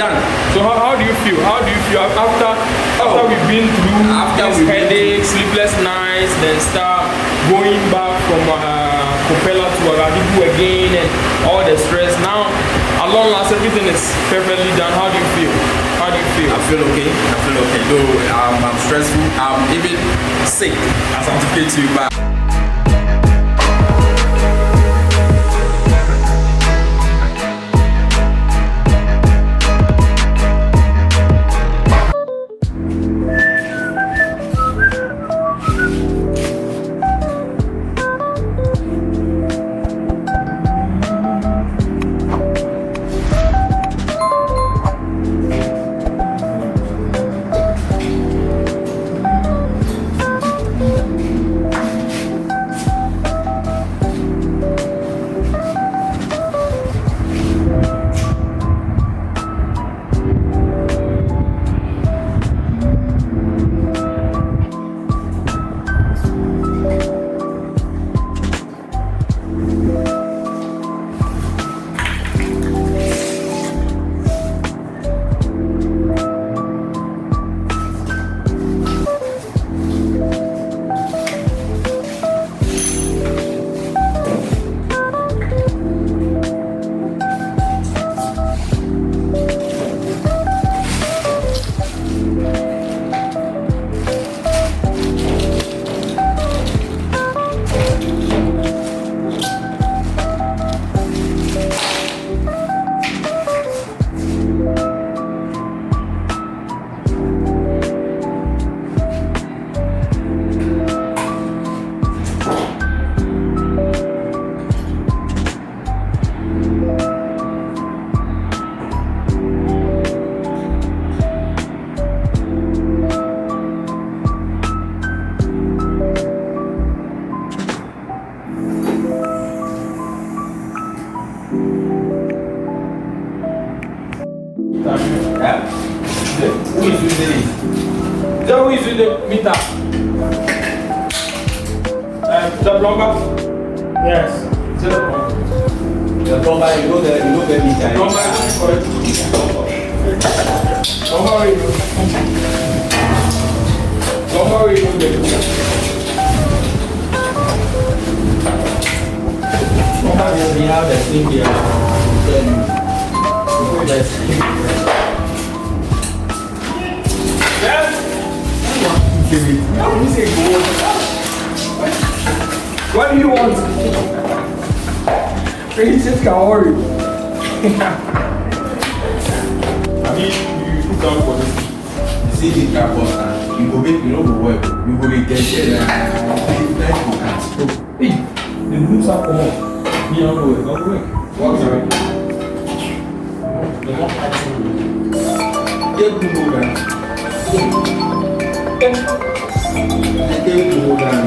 So how do you feel? How do you feel after we've been through these headaches, sleepless nights, then start going back from Propeller to Ouagadougu again and all the stress? Now, at long last, everything is perfectly done. How do you feel? How do you feel? I feel okay. Though I'm stressful. I'm even sick as I'm talking to you, but Who is using it? Who is using the meter? The plumber? Yes. The plumber, you know the meter. Plumber is correct. Plumber is the meter. We have the thing here. Yes. What do you want? Princess can worry. I mean, you put down for this. You see the car post, you go make you know go work. You go make get share. Hey, the moves are come on. Me on the way. What's right? Take to go down. Take to go down.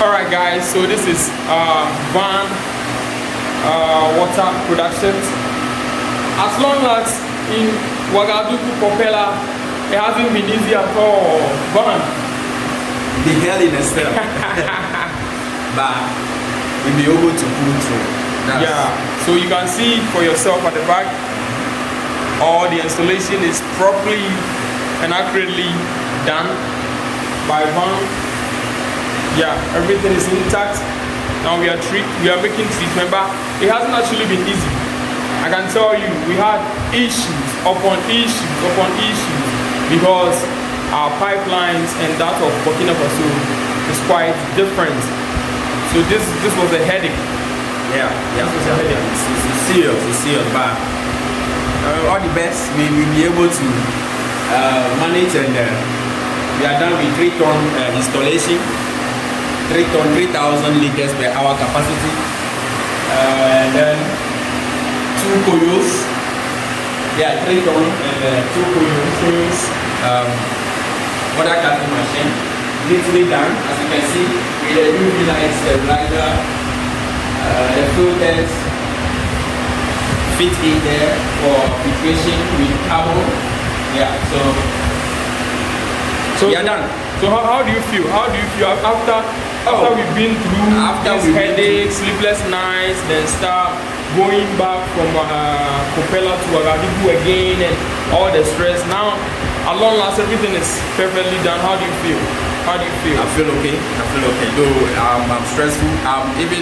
Alright guys, so this is Van water productions. As long as in Ouagadougu propeller, it hasn't been easy at all. Van. The hell in itself. But we'll be able to pull through. Yeah, so you can see for yourself at the back, all the installation is properly and accurately done by Van. Yeah, everything is intact. Now we are making treat. Remember, it hasn't actually been easy. I can tell you, we had issues upon issues upon issues because our pipelines and that of BurkinaFaso is quite different. So this was a headache. Yeah. This was a headache. It's serious, but all the best. We'll be able to manage, and we are done with 3-ton installation. 3,000 liters per hour capacity, and then 2 Koyos. Yeah, 3 ton and 2 Koyos. Water cutting machine, literally done. As you can see, with the UV lights, the rider, the filters fit in there for filtration with carbon. Yeah, so we are done. So how do you feel? How do you feel after we've been through these headaches, sleepless nights, then start going back from Propeller to Ouagadougu again and all the stress? Now, at long last, everything is perfectly done. How do you feel? How do you feel? I feel okay. Though I'm stressful. I'm even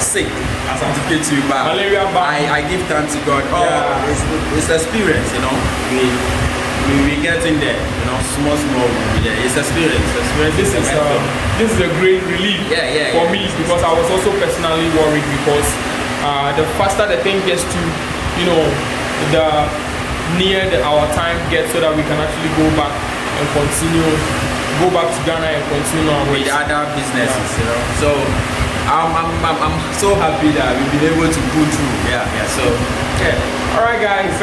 sick, as I'm talking to you, but malaria back. I give thanks to God. Oh, yeah. It's experience, you know. We getting there, you know, small. Yeah, it's experience. This is a great relief for me because I was also personally worried because the faster the thing gets to, you know, the near our time gets, so that we can actually go back to Ghana and continue our with other businesses, you know. So I'm so happy that we've been able to go through. So all right, guys.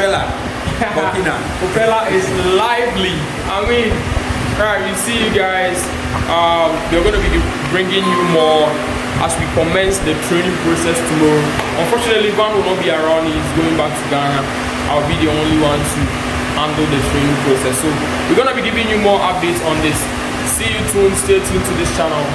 Propeller is lively. I mean, alright, you see you guys. We're going to be bringing you more as we commence the training process tomorrow. Unfortunately, Van will not be around. He's going back to Ghana. I'll be the only one to handle the training process. So we're going to be giving you more updates on this. See you soon. Stay tuned to this channel.